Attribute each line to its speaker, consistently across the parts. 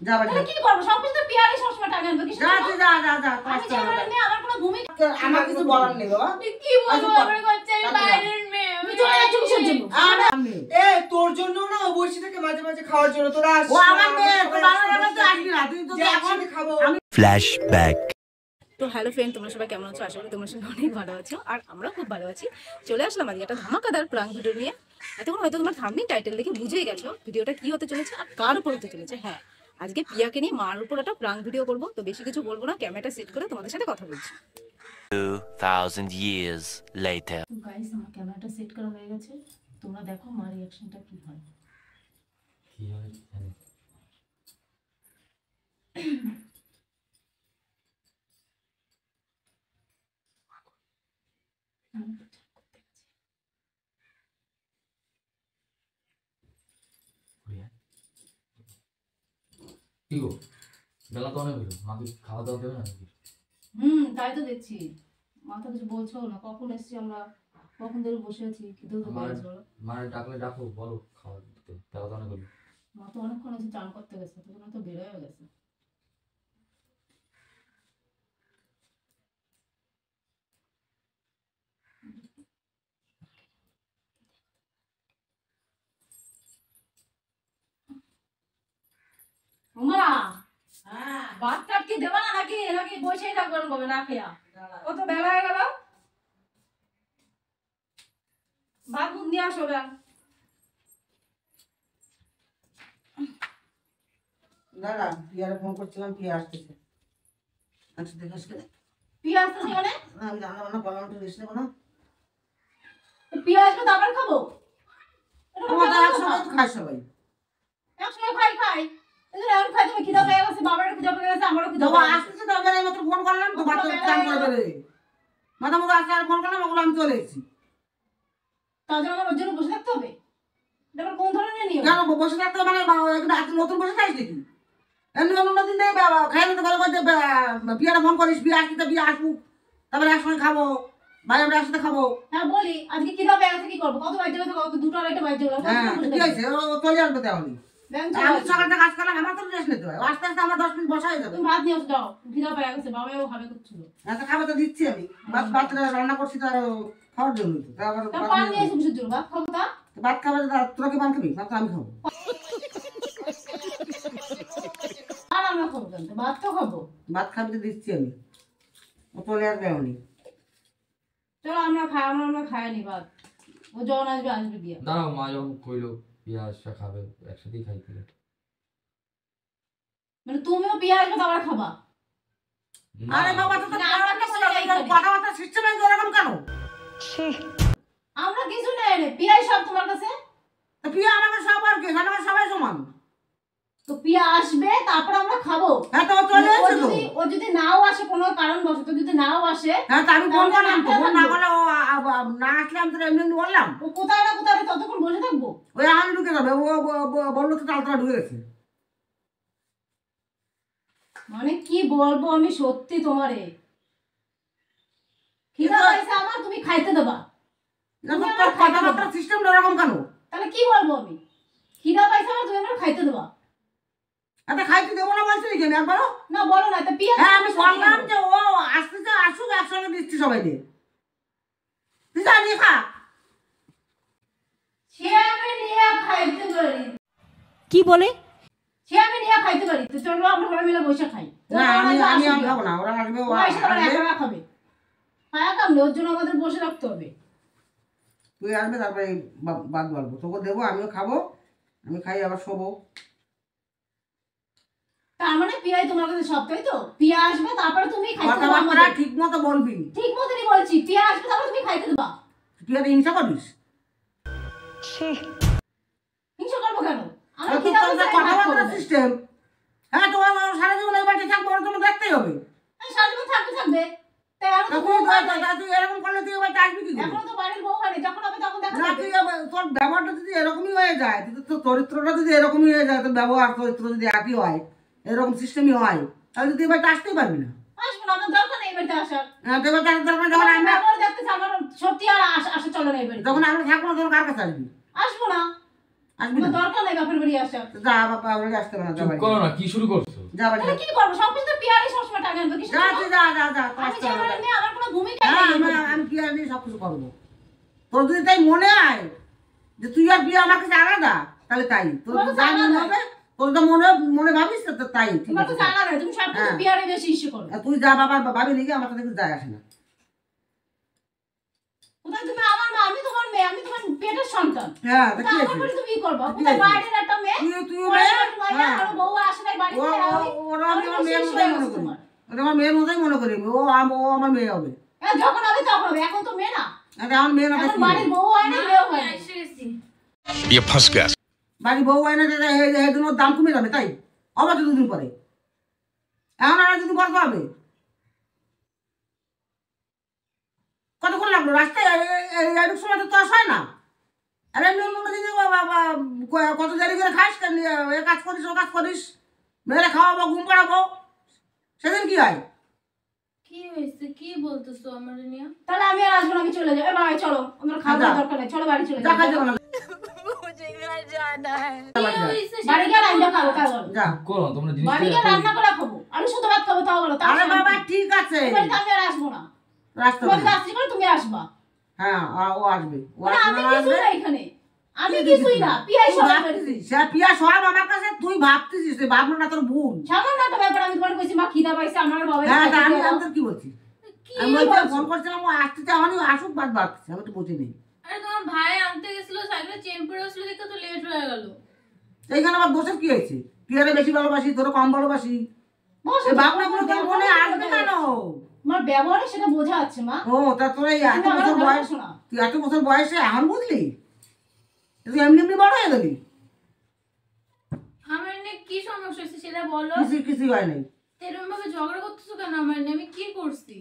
Speaker 1: যা বাড়ি
Speaker 2: কি করব সবকিছু তো পিয়ারই সবসময় টাকা আনবে কিছু
Speaker 1: যা যা
Speaker 2: আমি যে আমার মেয়ে আমার কোনো ভূমিকা
Speaker 1: আমার কিছু বলার নেই বাবা
Speaker 2: কি বলবো আমার কাছে বাইরের মেয়ে আমি চলে যাচ্ছি কিসের জন্য
Speaker 3: এ তোর জন্য না ও বসে থেকে মাঝে মাঝে খাওয়ার জন্য তোরা আসছিস
Speaker 1: ও আমার মেয়ে তো বাবা তো আসবি না তুই তো এখন
Speaker 3: খাবো
Speaker 4: ফ্ল্যাশব্যাক।
Speaker 2: তো হ্যালো ফ্রেন্ড, তোমরা সবাই কেমন আছো? আশা করি তোমরা সবাই অনেক ভালো আছো আর আমরাও খুব ভালো আছি। চলে আসলাম আজকে একটা ধামাকাদার প্রাঙ্ক ভিডিও নিয়ে। এতক্ষণ হয়তো তোমার থাম্বনেল টাইটেল দেখে বুঝেই গেছো ভিডিওটা কি হতে চলেছে আর কার উপর হতে চলেছে। হ্যাঁ, আজকে পিয়াকে নিয়ে মার উপর একটা প্রাঙ্ক ভিডিও করবো। তো বেশি কিছু বলবো না, ক্যামেরাটা সেট করে তোমাদের সাথে কথা বলছি।
Speaker 4: 2000 years later.
Speaker 2: তো গাইস, আমার ক্যামেরাটা সেট করা হয়ে গেছে, তোমরা দেখো মার রিঅ্যাকশনটা কি হয়।
Speaker 5: কি হয় জানি কি গো, বেলা তো অনেক হলো, মাকে খাওয়া দাওয়া দেবে না নাকি?
Speaker 2: তাই তো দেখছি। মা তো কিছু বলছো না, কখন এসছি আমরা, কখন ধরে বসে আছি, খেতেও তো পেয়েছি। বলো,
Speaker 5: মায়ের ডাকলে ডাকো, বলো খাওয়া দিতে, বেলা তো অনেক হলো।
Speaker 2: মা তো অনেকক্ষণ এসে চান করতে গেছে, তখন তো বেরোয় গেছে। মা ভাত টাত কি দেবা না নাকি নাকি বসেই থাকবেন কবে না খেয়া? কত বেলা হয়ে গেল, ভাত মুখ নিয়ে আসো।
Speaker 1: দাঁড়া, পিয়ারে ফোন করছিলাম, পিয়া আসতেছে। আচ্ছা দেখাস কে
Speaker 2: পিয়া আসতেছে মানে?
Speaker 1: আমি রান্না বান্না করলাম, একটু রেস্ট নেবো না?
Speaker 2: পিয়া আসবে তো আবার খাবো।
Speaker 1: আমাদের একসময় তো খায় সবাই।
Speaker 2: একসময় খাই খাই, এদের এখন খাই তুমি খিদা পেয়ে গেছে, বাবারও খিদা পেয়ে গেছে, আমারও খিদা পেয়ে গেছে।
Speaker 1: আসতেছে তো আমি মাত্র ফোন করলাম তো বাচ্চা চান করে বেরোয় মাথা মতো আসতে আর ফোন করলাম, ওগুলো আমি চলে এসেছি।
Speaker 2: তার জন্য আমার ওর জন্য বসে থাকতে হবে? এটা আবার কোন ধরনের নিয়ম?
Speaker 1: কেন বসে থাকতে মানে একটু নতুন বসে থাকস নাকি? এমনি অন্যদিন নেই খাই নিতে গেলে বলছে বিয়েটা ফোন করিস, বিয়ে আসবি তো বিয়ে আসবো, তারপরে একসঙ্গে খাবো, ভাই আমরা একসাথে খাবো।
Speaker 2: হ্যাঁ বলি, আজকে খিদা পেয়ে গেছে, কি করবো? কত বাজে গেছে, কত দুটো আড়াইটা বাজে গেল।
Speaker 1: হ্যাঁ কি হয়েছে, ও চলে আসবে তাহলে। আমি সকালটা কাজ করলাম, আমার তো রেস্ট নিতে হয়, আস্তে আস্তে আমার 10 মিনিট বসা হয়ে যাবে।
Speaker 2: তুমি ভাত নিয়ে যাও, খিদা পেয়ে গেছে, বাবাও ভাবে করছিল।
Speaker 1: এত খাবার তো দিচ্ছি আমি, ভাত রান্না করছি তো খাওয়ার জন্য তো আবার
Speaker 2: পান নিয়ে এসে বসে জন্য ভাত খাবো।
Speaker 1: ভাত খাবে, তোরা কি পান খাবি? ভাত তো আমি খাবো।
Speaker 2: আর আমরা খাবো কেন? ভাত তো খাবো।
Speaker 1: ভাত খাবি তো দিচ্ছি আমি, ও চলে আসবে এমনি।
Speaker 2: চলো আমরা খাইনি ভাত, ও যখন আসবে আসবে দিয়া।
Speaker 5: দাঁড়াও, মা যখন কইলো পেঁয়াজটা খাবে, একসাথেই খাই তাহলে।
Speaker 2: মানে তুমিও পিয়া আসবে তো আবার খাবা?
Speaker 1: আরে বাবা, তো কথাবার্তা সিস্টেম এরকম কেন?
Speaker 2: আমরা কিছু নেই রে, পিয়াই সব তোমার কাছে।
Speaker 1: তো পিয়া আমাকে সব আর কি, আমার সবাই সমান।
Speaker 2: তো পিয়া আসবে তারপর আমরা খাবো।
Speaker 1: হ্যাঁ তো চলে এসেছে তো।
Speaker 2: ও যদি নাও আসে, কোনো কারণবশত যদি নাও আসে,
Speaker 1: হ্যাঁ তো আমি ফোন করলাম তো, ফোন না করলে ও না আসলে আমি তো এমনি বললাম।
Speaker 2: ও কোথায় না কোথায় ততক্ষণ বসে থাকবো।
Speaker 1: ওই আম ঢুকে যাবে, ও বললো তো তালতলা ঢুকে গেছে।
Speaker 2: মানে কি বলবো আমি সত্যি তোমারে, খিদা পাইছে আমার, তুমি খাইতে দেবা।
Speaker 1: কথাবার্তা সিস্টেম এরকম কেন?
Speaker 2: তাহলে কি বলবো আমি? খিদা পাইছে আমার, তুমি আমার খাইতে দেবা।
Speaker 1: আচ্ছা খাইতে দেবো না বলছি নাকি আমি একবারও?
Speaker 2: না বলো না তো পিয়া।
Speaker 1: হ্যাঁ আমি বললাম যে ও আসতেছে, আসুক, একসঙ্গে দিচ্ছি সবাইকে। তুই জানি খা।
Speaker 2: সে আমি নিয়ে খাইতে পারি।
Speaker 6: কি বলে?
Speaker 2: সে আমি নিয়ে খাইতে পারি, তো চলো আমরা সবাই মিলে বসে খাই।
Speaker 1: না আমি আর খাবো না, ওরা আসবে, ও
Speaker 2: একা খাবে। খায়া খাবে, ওর জন্য আমাদের বসে রাখতে হবে।
Speaker 1: তুই আসবে তারপরে বাদ বলবো, তোকে দেবো, আমিও খাবো, আমি খাই আবার শোবো।
Speaker 2: তার মানে পিয়াই তোমার কাছে সব, তাই তো? পিয়া আসবে তারপরে তুমি খাইতে দেবা।
Speaker 1: কথাবার্তা ঠিক মতো বলবি।
Speaker 2: ঠিক মতনই বলছি, পিয়া আসবে তারপরে তুমি খাইতে দেবা।
Speaker 1: তুই আর হিংসা করিস?
Speaker 2: হিংসা করবো কেন? আমরা
Speaker 1: তোর
Speaker 2: কি
Speaker 1: কথাবার্তা সিস্টেম। হ্যাঁ তোমার সারা জীবন এই বাড়িতে থাকবো, ওরা তোমার দেখতেই হবে।
Speaker 2: সারা জীবন থাকবে। তাই আমি তো
Speaker 1: তুই এরকম করলে তুই এবার আসবি কি?
Speaker 2: এখন তো বাড়ির বউ হয়, যখন হবে তখন দেখা
Speaker 1: না
Speaker 2: যাবে।
Speaker 1: তুই তোর ব্যবহারটা যদি এরকমই হয়ে যায়, তোর চরিত্রটা যদি এরকমই হয়ে যায়, তোর ব্যবহার চরিত্র যদি একই হয়, এরকম সিস্টেমই হয়, তাহলে তুই এবার আসতেই পারবি না।
Speaker 2: আসবো না, আমার দরকার নেই এবারে আসার।
Speaker 1: যখন আমরা
Speaker 2: দেখতেছি আমার সত্যি আর আসা চলে না এবারে।
Speaker 1: যখন আমরা থাকবো না তখন কার কাছে আসবি?
Speaker 2: আসবো না।
Speaker 1: আসবি না?
Speaker 2: আমার দরকার নেই বাপের বাড়ি আসা।
Speaker 1: যা বাবা, আমরা আসতে হবে না, যা
Speaker 5: চুপ
Speaker 1: বাড়ি
Speaker 5: করো
Speaker 1: যা।
Speaker 5: না, কি শুরু করছো?
Speaker 1: যা বাড়ি
Speaker 2: তাহলে
Speaker 1: যা।
Speaker 2: কি করবো? সবকিছু তো পিয়ারই সবসময় টাকা আনবে, কিসের
Speaker 1: যা
Speaker 2: জন্য?
Speaker 1: তুই যা যা যা,
Speaker 2: আমি
Speaker 1: আসতে
Speaker 2: যে
Speaker 1: হবে
Speaker 2: আমার
Speaker 1: না।
Speaker 2: মেয়ে, আমার কোনো ভূমিকা
Speaker 1: হ্যাঁ,
Speaker 2: নেই।
Speaker 1: আমি বিয়ে নিয়ে সব কিছু করবো। তোর যদি তাই মনে হয় যে তুই আর বিয়ে আমার কাছে আলাদা, তাহলে তাই। তোর
Speaker 2: তোমার
Speaker 1: যদি
Speaker 2: কাছে
Speaker 1: যা মনে
Speaker 2: আলাদা?
Speaker 1: হবে, তোর তো মনে মনে ভাবিস তো তাই, ঠিক
Speaker 2: তোমার
Speaker 1: আছে।
Speaker 2: তো জানা নাই, তুমি সবকিছু
Speaker 1: হ্যাঁ।
Speaker 2: পিয়ারে বেশি ইস্যু করো।
Speaker 1: আর তুই যা বাবা, ভাবি নাকি আমার কাছে কিছু যায় আসে না।
Speaker 2: কোথায় তুমি আমার মা, আমি তোমার মেয়ে, আমি তোমার পেটের সন্তান।
Speaker 1: হ্যাঁ, তা
Speaker 2: তা
Speaker 1: কি
Speaker 2: আমার
Speaker 1: আছে?
Speaker 2: বাড়ি তুমি কি করবা?
Speaker 1: কি
Speaker 2: কোথায়
Speaker 1: আছে?
Speaker 2: বাইরের একটা মেয়ে,
Speaker 1: তুই
Speaker 2: পরের
Speaker 1: মেয়ে?
Speaker 2: বাড়ির মাইয়া,
Speaker 1: হ্যাঁ।
Speaker 2: আর বউ আসে নাই বাড়িতে,
Speaker 1: ওরা আমি আমার মেয়ের
Speaker 2: শেষ
Speaker 1: মতোই
Speaker 2: হয়ে
Speaker 1: মনে
Speaker 2: গেছে
Speaker 1: করি।
Speaker 2: তোমার।
Speaker 1: ওটা আমার মেয়ের মতোই মনে করি। ও আমার মেয়ে হবে।
Speaker 2: যখন হবে তখন হবে, এখন তো মেয়ে না।
Speaker 1: আরে আমার মেয়ে না, তা
Speaker 2: এখন
Speaker 1: কি?
Speaker 2: বাড়ির বউ হয় না, মেয়েও হয় না।
Speaker 6: ये फंस गया।
Speaker 1: বাড়ি বউ হয় না, সেদিন ওর দাম কমে যাবে, তাই আবার তো দুদিন পরে, এখন আর দুদিন পর তো হবে। কতক্ষণ লাগলো রাস্তায়? এইটুক সময় তো আসা হয় না। আর এমনি অন্য দিন কত দেরি করে খাস, এ কাজ করিস, ও কাজ করিস, মেয়েরা খাওয়াবো, ঘুম পাড়াবো, সেদিন কি হয়?
Speaker 7: কি হয়েছে? কি বলতেছো আমার নিয়ে?
Speaker 2: তাহলে আমি আর আসবো না, আমি চলে যাবো। এ বাবা চলো, আমার খাওয়া দাওয়ার দরকার নেই, চলো বাড়ি চলে
Speaker 1: যা খাই
Speaker 2: যাবো।
Speaker 1: যাবো না,
Speaker 7: কি হয়েছে?
Speaker 2: বাড়ি গিয়ে রান্না খাবো, তাই বলো।
Speaker 1: যা।
Speaker 5: চুপ করো না, তোমরা জিনিসটা
Speaker 2: বাড়ি গিয়ে
Speaker 5: এত-
Speaker 2: রান্না করে খাবো, আমি শুধু ভাত খাবো, তাও বলো।
Speaker 1: আরে বাবা ঠিক আছে,
Speaker 2: এবারে আমি আর আসবো না।
Speaker 1: রাস্তা
Speaker 2: তোমাকে আসছি করে তুমি আসবা।
Speaker 1: হ্যাঁ, ও আসবে, ও
Speaker 2: মানে
Speaker 1: আসবে
Speaker 2: আমি
Speaker 1: না,
Speaker 2: কিছুই
Speaker 1: আসবে।
Speaker 2: না এখানে, আমি কিছুই না, পিয়াই
Speaker 1: তুই
Speaker 2: সব
Speaker 1: ভাবতেছিস, সে পিয়া সব আমার কাছে, তুই ভাবতেছিস, তুই ভাবনা তোর ভুল।
Speaker 2: সামান্য একটা ব্যাপার। আমি তোমার কইছি মা খিদা পাইছে, আমার বাবা
Speaker 1: হ্যাঁ, তা আমি তোর কি বলছি?
Speaker 7: কি
Speaker 1: আমি বলছি
Speaker 7: বলছো?
Speaker 1: ফোন করছিলাম, ও আসতে চাওয়ানি, আসুক বাদ ভাবতেছি, আমি তো বুঝিনি।
Speaker 7: আরে তোমার ভাই আনতে গেছিল, সাইকেলে চেন পরে আসলো দেখে তো লেট হয়ে গেল।
Speaker 1: এইখানে আবার দোষের কি হয়েছে? পিয়ারে বেশি ভালোবাসি, তোর কম ভালোবাসি, এই ভাবনাগুলো তোর মনে আসবে কেন?
Speaker 2: আমার ব্যবহারে সেটা বোঝা যাচ্ছে মা।
Speaker 1: ও তা তোর এই এত
Speaker 2: তুমি আমার
Speaker 1: বছর বয়স,
Speaker 2: ভালোবাসো না।
Speaker 1: তুই এত বছর বয়সে এখন বুঝলি? তুই এমনি এমনি বড় হয়ে গেলি?
Speaker 7: আমার নিয়ে কি সমস্যা হয়েছে সেটা বলো।
Speaker 1: কিছু হয় নাই।
Speaker 7: এরকম ভাবে ঝগড়া করতেছো কেন আমার নিয়ে? আমি কি করছি?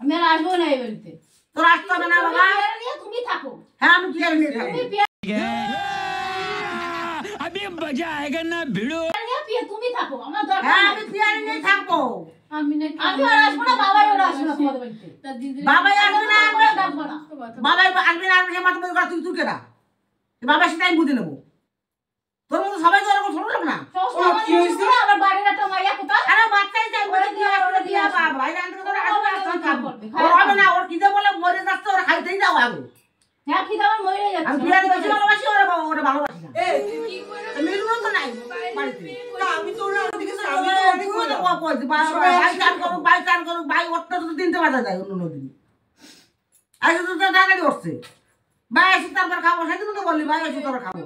Speaker 2: আমি আর আসবো না এই বাড়িতে।
Speaker 1: তোর আসতে হবে না বাবা।
Speaker 2: পিয়ারে নিয়ে তুমি থাকো।
Speaker 1: হ্যাঁ, আমি পিয়ারে নিয়ে থাকবো।
Speaker 2: তুমি পিয়ারে নিয়ে পিয়া তুমি থাকো, আমার দরকার
Speaker 1: হ্যাঁ,
Speaker 2: নেই।
Speaker 1: আমি পিয়ারে নিয়ে থাকবো।
Speaker 7: আমি নাকি
Speaker 2: আমি আর আসবো না, বাবাই ওরা আসবে না তোমাদের বাড়িতে।
Speaker 7: তার দিদি
Speaker 1: বাবাই আসবে না,
Speaker 2: আমরা ডাকবো না।
Speaker 1: বাবা আসবে না, আসবে, সে মাথা বই করা, তুই কেনা? বাবা সেটা আমি বুঝে নেবো। তোর মতো সবাই তো এরকম ছোট লোক না।
Speaker 2: শ্বশুর
Speaker 3: ও,
Speaker 2: আমার
Speaker 3: কি হয়েছে?
Speaker 2: শ্বশুর, আমার বাড়ির একটা মাইয়া কোথায়?
Speaker 1: আরে বাচ্চাই চাই, বলে দিয়ে আসবে, দিয়ে আসবে, ভাই রান্না করে আসবে, আসবে, খাবো। ওর হবে না, ওর খিদে বলে মরে যাচ্ছে, ওর খাইতেই যাও আগে।
Speaker 2: হ্যাঁ খিদা আমার মরে
Speaker 1: আমি
Speaker 2: যাচ্ছে।
Speaker 1: পিয়ারে বেশি ভালোবাসি, ওরা ভালোবাসি না।
Speaker 3: এই,
Speaker 7: কি করে
Speaker 1: মিলুনও তো নাই বাড়িতে।
Speaker 3: না, আমি তো ওরা ওদিকে
Speaker 1: আমি
Speaker 3: আমি তো ওদিকে
Speaker 1: তো
Speaker 3: বললাম।
Speaker 1: কইছি, ভাই চান করুক, ভাই চান করুক, ভাই ওরটা তো 3টে বাজে যায় অন্য দিন। আজ তো তাড়াতাড়ি উঠছে, ভাই আসি তারপর খাবো, সেদিন তো বললি ভাই আসি তোরা খাবো।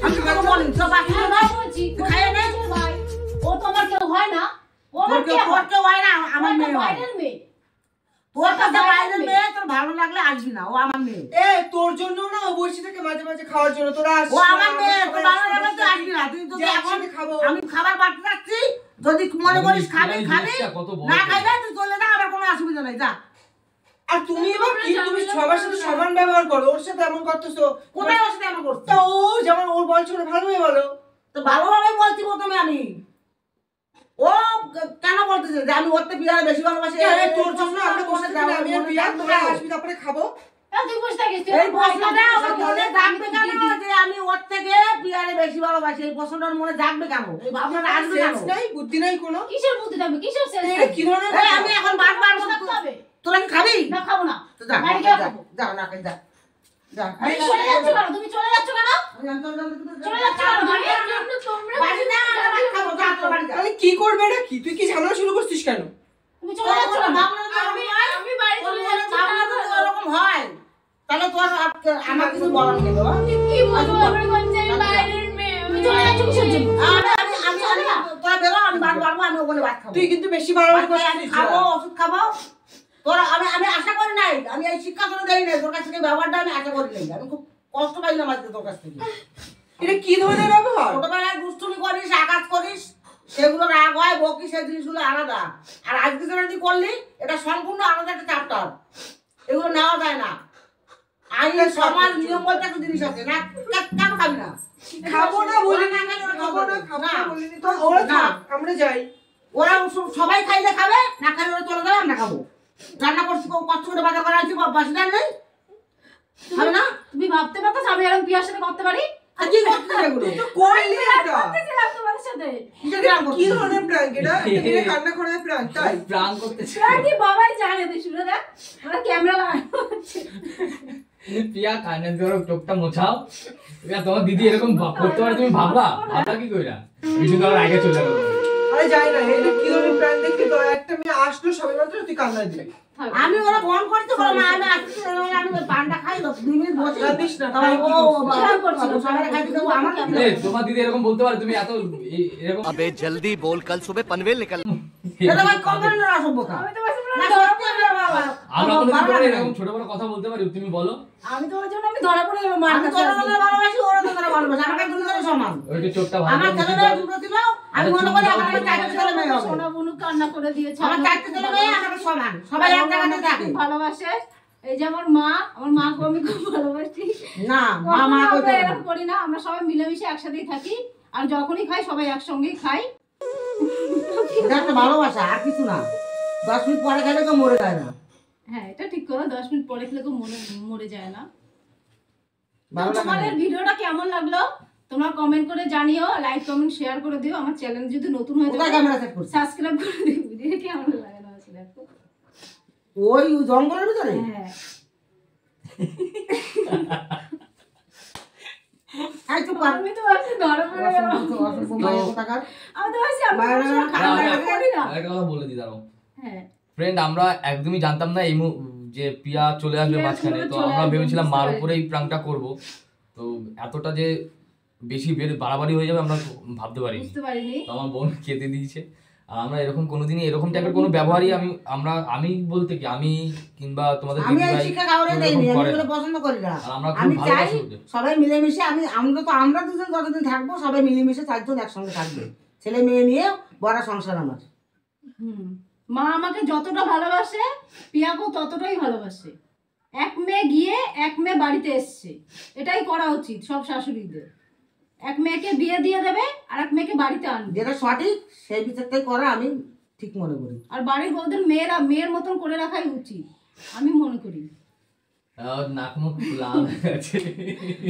Speaker 1: আমি তো বলি তো বাকি
Speaker 2: হ্যাঁ, ভাই বলছি,
Speaker 1: খাইয়ে নে।
Speaker 2: ভাই, ও তো আমার কেউ হয় না, ও আমার কে
Speaker 1: তোর কেউ হয় না, আমার
Speaker 2: আমার
Speaker 1: মেয়ে হয়।
Speaker 2: বাইরের মেয়ে।
Speaker 1: তোর কাছে
Speaker 2: বাইরের
Speaker 1: বাইরের
Speaker 2: মেয়ে।
Speaker 1: মেয়ে, তোর ভালো লাগলে আসবি না, ও আমার মেয়ে।
Speaker 3: এ তোর জন্য না ও বসে থাকে মাঝে মাঝে খাওয়ার জন্য, তোরা আসিস
Speaker 1: ও
Speaker 3: না,
Speaker 1: আমার মেয়ে,
Speaker 3: আমরা
Speaker 1: তোর
Speaker 3: সবাই
Speaker 1: ভালো লাগলে তুই
Speaker 3: একসাথে
Speaker 1: আসবি না। তুই যদি
Speaker 3: যে
Speaker 1: এখন
Speaker 3: একসাথে খাবো।
Speaker 1: আমি খাবার বাড়তে যাচ্ছি, যদি মনে করিস খাবি
Speaker 5: এই
Speaker 1: খাবি,
Speaker 5: জিনিসটা কত বড়
Speaker 1: না
Speaker 5: কথা।
Speaker 1: খাইলে তুই চলে যা, আমার কোনো অসুবিধা নেই, যা।
Speaker 3: আর তুমি এবার কি, তুমি সবার সাথে সমান ব্যবহার করো, ওর সাথে এমন করতেছো।
Speaker 1: কোথায় ওর সাথে এমন করছিস?
Speaker 3: তা ও যেমন ওর বয়স ওরা ভালোই বলো।
Speaker 1: তো ভালোভাবে বলছি প্রথমে আমি। ও কেন বলতেছে যে আমি ওরতে পিয়ারে বেশি ভালোবাসি?
Speaker 3: এ, তোর জন্য আমরা বসে থাকি না, আমি আর প্রিয়া, তোরা আসবি তারপরে খাবো।
Speaker 2: হ্যাঁ, তুই বসে থাকিস, তুই
Speaker 1: এই
Speaker 2: আমার ভাই
Speaker 1: প্রশ্নটা
Speaker 2: কাছে
Speaker 1: আমার
Speaker 2: বসে
Speaker 1: মনে
Speaker 2: থাকিস।
Speaker 1: জাগবে কেন যে আমি ওর থেকে পিয়ারে বেশি ভালোবাসি? এই প্রশ্নটার মনে জাগবে কেন? এই ভাবনাটা আসবে কেন?
Speaker 3: সেন্স নাই, বুদ্ধি নাই কোনো।
Speaker 2: কিসের বুদ্ধি থাকবে, কিসের সেন্স
Speaker 3: এটা কি ধরনের
Speaker 1: এই আমি এখন বারবার
Speaker 2: থাকতে হবে?
Speaker 1: তোরা কি খাবি?
Speaker 2: না খাবো না,
Speaker 1: তো যা,
Speaker 2: বাড়ি গিয়ে
Speaker 1: যা,
Speaker 2: খাবো।
Speaker 1: যা, না খাই, যা। যা।
Speaker 2: তুমি চলে যাচ্ছ কেন? তুমি চলে যাচ্ছ কেন?
Speaker 1: আমি জানতাম না যে তুই-
Speaker 2: চলে যাচ্ছ কেন? বাড়ি
Speaker 7: এর জন্য তোমরা
Speaker 1: বাড়ি যা, আমরা ভাত খাবো, যা, তোর বাড়ি যা।
Speaker 3: তাহলে কি করবে এটা কি? তুই কি ঝামেলা শুরু করছিস কেন?
Speaker 2: তুমি
Speaker 1: তোর
Speaker 2: চলে যাচ্ছ
Speaker 1: কোনো
Speaker 2: কেন?
Speaker 1: ভাবনা যদি
Speaker 7: আমি
Speaker 1: এরকম হয়,
Speaker 7: আমি বাড়ি
Speaker 1: তোর
Speaker 7: চলে
Speaker 1: মনে
Speaker 7: যাচ্ছি।
Speaker 1: ভাবনা যদি এরকম হয়, তাহলে তোর আমার কিছু বলার নেই বাবা।
Speaker 7: কি বলবো? আমার বলছে আমি বাইরের মেয়ে।
Speaker 2: তুমি চলে যাচ্ছ কিসের জন্য?
Speaker 1: তোরা বেরো, আমি ভাত বাড়বো, আমি ওখানে ভাত খাবো।
Speaker 3: তুই কিন্তু বেশি বাড়াবাড়ি
Speaker 1: ভাত খেয়ে আমি
Speaker 3: করছিস।
Speaker 1: খাবো, ওষুধ খাবো। তোরা আমি আশা করি নাই, আমি এই শিক্ষা তোরা দেই নাই, তোর কাছ থেকে ব্যবহারটা আমি আশা করি নাই। আমি খুব কষ্ট পাইলাম আজকে তোর কাছ থেকে।
Speaker 3: এটা কি ধরনের ব্যবহার?
Speaker 1: ছোটবেলায় দুষ্টুমি করিস, আঘাত করিস, সেগুলো রাগ হয়, বকি, সেই জিনিসগুলো আলাদা। আর আজকে যেটা তুই করলি, এটা সম্পূর্ণ আলাদা একটা চ্যাপ্টার। এগুলো নেওয়া যায় না। আইন, সমাজ, নিয়ম বলতে একটা জিনিস আছে না। কেন খাবি না?
Speaker 3: খাবো না বলিনি, খাবো না, খাবো না বলিনি তো। ওরা থাক, আমরা যাই।
Speaker 1: ওরা সবাই খাইলে খাবে, না খাইলে ওরা চলে যাবে, আমরা খাবো। রান্না করছি, কষ্ট করে বাজার করা আছে, বাসিদার নেই, খাবে না?
Speaker 2: তুমি ভাবতে পারতো আমি এরকম পিয়ার সাথে করতে পারি?
Speaker 1: আর কি করছিস এগুলো?
Speaker 3: তো করলি এটা
Speaker 2: করতেছিলাম তোমাদের সাথে।
Speaker 1: কিসের গ্রাম
Speaker 3: কি
Speaker 1: করছিস?
Speaker 3: ধরনের প্র্যাঙ্ক এটা? একটা মেয়ে কান্না করে প্র্যাঙ্ক তাই?
Speaker 5: প্রাণ করতেছে
Speaker 2: সেটা কি বাবাই জানে তুই শুনে দেখ আমরা ক্যামেরা লাগানো আছে।
Speaker 5: প্রিয়া কানে ধরো চোখটা মোছাও। প্রিয়া তোমার দিদি এরকম করতে পারে তুমি ভাবলা কি কইরা কিছু তো আগে চলে গেল।
Speaker 3: আরে যাই না, এটা কি ধরনের প্র্যাঙ্ক দেখলি তো? একটা মেয়ে আসলো সবে মাত্র, তুই কান্না দিলি।
Speaker 1: আমি ওরা ফোন করতে বলো না, আমি আসছি, আমি পানটা খাই 2 মিনিট বসে
Speaker 3: কাঁদিস না,
Speaker 1: তারপর
Speaker 3: thank you.
Speaker 1: ও বাবা করছিল সবাই খাইতে দেবো আমার কি
Speaker 5: এ তোমার দিদি এরকম বলতে পারে তুমি এত এরকম
Speaker 8: अबे जल्दी बोल कल सुबह पनवेल निकल
Speaker 1: এটা ভাই কমনের অসভ্যতা।
Speaker 2: আমি তোমার সামনে
Speaker 1: না
Speaker 2: ধরা
Speaker 1: সত্যি আমার বাবা
Speaker 5: আমরা কোনো
Speaker 1: বাবা
Speaker 5: দিন
Speaker 1: নাই।
Speaker 5: এরকম ছোট বড় কথা বলতে পারি তুমি বলো।
Speaker 2: আমি তোমার জন্য আমি ধরা পড়ে যাবো মার
Speaker 1: আমি
Speaker 2: কাছে।
Speaker 1: তোর মনে ভালোবাসি, ওরা তো তোরা ভালোবাসে, আমাকে দুজনে সমান।
Speaker 5: ওইটা চোখটা ভালো
Speaker 1: আমার
Speaker 5: করে
Speaker 1: ছেলে
Speaker 5: মুছে
Speaker 1: মেয়ে
Speaker 5: দাও।
Speaker 1: দুটো ছিল, আমি মনে করি আমার 4টে ছেলে মেয়ে হবে।
Speaker 2: সোনা বুনু কান্না করে দিয়েছে।
Speaker 1: আমার 4টে ছেলে মেয়ে আমাকে সমান, সবাই এক জায়গাতে থাকে।
Speaker 2: খুব ভালোবাসে। এই যে আমার মাকে আমি খুব ভালোবাসি।
Speaker 1: না মা মা
Speaker 2: কখনো
Speaker 1: কইতে
Speaker 2: আমরা
Speaker 1: পারে না।
Speaker 2: এরকম করি না, আমরা সবাই মিলেমিশে একসাথেই থাকি। আর যখনই খাই সবাই একসঙ্গেই খাই।
Speaker 1: এটা একটা ভালোবাসা আর কিছু না। 10 মিনিট পরে খেলে কেউ মরে যায় না।
Speaker 2: হ্যাঁ এটা ঠিক করো, 10 মিনিট পরে খেলে কেউ মরে যায় না।
Speaker 1: ভালো লাগে
Speaker 2: তোমাদের
Speaker 1: না।
Speaker 2: ভিডিওটা কেমন লাগলো তোমরা কমেন্ট করে জানিও, লাইক কমেন্ট শেয়ার করে দিও। আমার চ্যানেল যদি নতুন হয়ে
Speaker 1: কোথায়
Speaker 2: থাকে
Speaker 1: ক্যামেরা সেট করছিস?
Speaker 2: সাবস্ক্রাইব করে দিও। ভিডিও কেমন লাগানো আছে দেখো।
Speaker 1: ওই জঙ্গলের ভিতরে?
Speaker 2: হ্যাঁ
Speaker 1: এই চুপ কর।
Speaker 2: আমি তো ভাবছি ধরা পড়ে গেলাম।
Speaker 1: অসভ্য মায়ের কোথাকার।
Speaker 2: আমি তো ভাবছি আমি
Speaker 1: বাইরে
Speaker 2: তোমার সঙ্গে
Speaker 1: বাইরে
Speaker 2: খারাপ করি না।
Speaker 5: আরেকটা কথা বলে দিই দাঁড়াও।
Speaker 2: হ্যাঁ
Speaker 5: ফ্রেন্ড আমরা একদমই জানতাম না এই যে প্রিয়া চলে আসবে
Speaker 2: প্রিয়া
Speaker 5: মাঝখানে, তো
Speaker 2: চলে
Speaker 5: আমরা
Speaker 2: আসবে,
Speaker 5: ভেবেছিলাম
Speaker 2: বুঝতে
Speaker 5: মার
Speaker 2: পারিনি।
Speaker 5: উপরে এই প্রাংটা করব, তো এতটা যে বেশি বাড়াবাড়ি হয়ে যাবে আমরা ভাবতে পারিনি।
Speaker 2: বুঝতে পারিনি।
Speaker 5: তো আমার বোন খেতে দিয়েছে, আর আমরা এরকম কোনোদিনই এরকম টাইপের কোনো ব্যবহারই আমি বলতে কি আমি কিংবা তোমাদের
Speaker 1: আমি
Speaker 5: দিদি
Speaker 1: এই
Speaker 5: ভাই
Speaker 1: শিক্ষা কাউরে
Speaker 5: কেউ
Speaker 1: দেইনি,
Speaker 5: এরকম
Speaker 1: আমি
Speaker 5: করে
Speaker 1: এগুলো
Speaker 5: না।
Speaker 1: পছন্দ করি না।
Speaker 5: আর আমরা খুব
Speaker 1: আমি চাই
Speaker 5: ভালোবাসি ওদের।
Speaker 1: সবাই মিলেমিশে, আমরা দুজন যতদিন থাকবো সবাই মিলেমিশে 4 জন একসঙ্গে থাকবে, ছেলে মেয়ে নিয়ে বড় সংসার আমার।
Speaker 2: মা আমাকে যতটা ভালোবাসে পিয়াকেও ততটাই ভালোবাসে। এক মেয়ে গিয়ে এক মেয়ে বাড়িতে এসছে, এটাই করা উচিত সব শাশুড়িদের। এক মেয়েকে বিয়ে দিয়ে দেবে আর এক মেয়েকে বাড়িতে আনবে।
Speaker 1: যেটা সঠিক সেই বিচারটাই করা আমি ঠিক মনে করি।
Speaker 2: আর বাড়ির বউদের মেয়ের মতন করে রাখাই উচিত আমি মনে করি।
Speaker 5: নাক মুখ লাল হয়ে গেছে।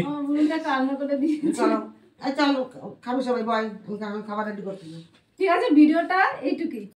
Speaker 2: আমার বোনটা কান্না করে দিয়েছে।
Speaker 1: চলো চলো খাবি সবাই, বয়, খাবার রেডি করতে।
Speaker 2: ঠিক আছে ভিডিওটা এইটুকুই।